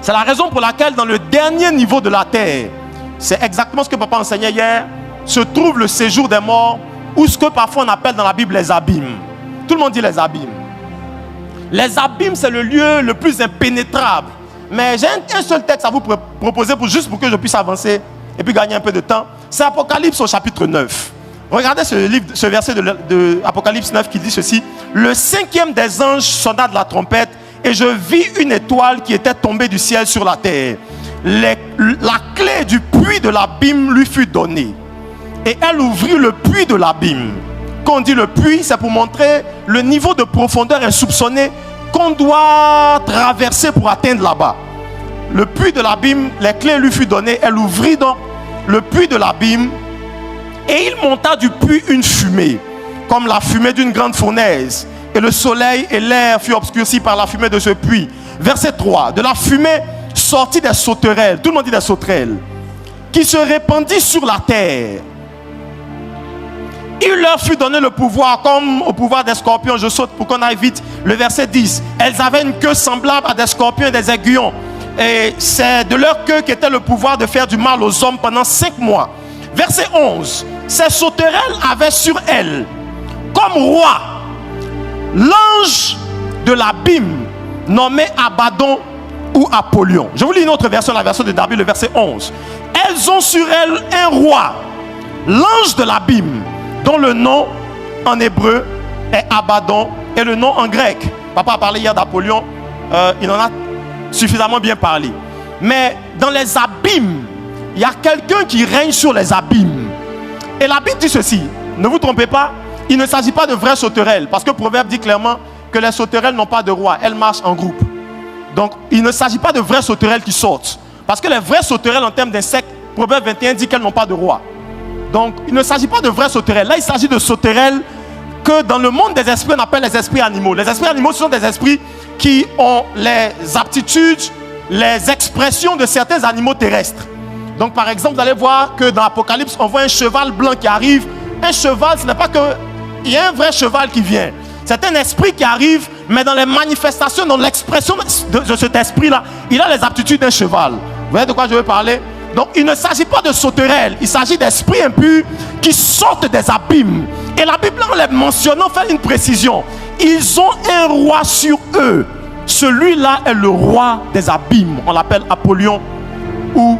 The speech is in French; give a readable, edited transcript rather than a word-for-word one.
C'est la raison pour laquelle dans le dernier niveau de la terre, c'est exactement ce que papa enseignait hier, se trouve le séjour des morts, ou ce que parfois on appelle dans la Bible les abîmes. Tout le monde dit les abîmes. Les abîmes, c'est le lieu le plus impénétrable. Mais j'ai un seul texte à vous proposer juste pour que je puisse avancer et puis gagner un peu de temps. C'est Apocalypse au chapitre 9. Regardez ce verset de Apocalypse 9 qui dit ceci. Le 5e des anges sonna de la trompette et je vis une étoile qui était tombée du ciel sur la terre. La clé du puits de l'abîme lui fut donnée. Et elle ouvrit le puits de l'abîme. Quand on dit le puits, c'est pour montrer le niveau de profondeur insoupçonné qu'on doit traverser pour atteindre là-bas. Le puits de l'abîme, les clés lui furent données. Elle ouvrit donc le puits de l'abîme. Et il monta du puits une fumée, comme la fumée d'une grande fournaise. Et le soleil et l'air furent obscurcis par la fumée de ce puits. Verset 3. De la fumée sortit des sauterelles. Tout le monde dit des sauterelles. Qui se répandit sur la terre. Il leur fut donné le pouvoir, comme au pouvoir des scorpions. Je saute pour qu'on aille vite. Le verset 10. Elles avaient une queue semblable à des scorpions et des aiguillons. Et c'est de leur queue qu'était le pouvoir de faire du mal aux hommes pendant 5 mois. Verset 11. Ces sauterelles avaient sur elles, comme roi, l'ange de l'abîme, nommé Abaddon ou Apollyon. Je vous lis une autre version, la version de David, le verset 11. Elles ont sur elles un roi, l'ange de l'abîme, dont le nom en hébreu est Abaddon et le nom en grec. Papa a parlé hier d'Apollyon, il en a suffisamment bien parlé. Mais dans les abîmes, il y a quelqu'un qui règne sur les abîmes. Et la Bible dit ceci, ne vous trompez pas, il ne s'agit pas de vraies sauterelles, parce que le proverbe dit clairement que les sauterelles n'ont pas de roi, elles marchent en groupe. Donc il ne s'agit pas de vraies sauterelles qui sortent, parce que les vraies sauterelles en termes d'insectes, proverbe 21 dit qu'elles n'ont pas de roi. Donc il ne s'agit pas de vraies sauterelles, là il s'agit de sauterelles que dans le monde des esprits on appelle les esprits animaux. Les esprits animaux ce sont des esprits qui ont les aptitudes, les expressions de certains animaux terrestres. Donc par exemple, vous allez voir que dans l'Apocalypse, on voit un cheval blanc qui arrive. Un cheval, ce n'est pas que... Il y a un vrai cheval qui vient. C'est un esprit qui arrive, mais dans les manifestations, dans l'expression de cet esprit-là, il a les aptitudes d'un cheval. Vous voyez de quoi je veux parler? Donc il ne s'agit pas de sauterelles, il s'agit d'esprits impurs qui sortent des abîmes. Et la Bible, en les mentionnant, fait une précision. Ils ont un roi sur eux. Celui-là est le roi des abîmes. On l'appelle Apollyon ou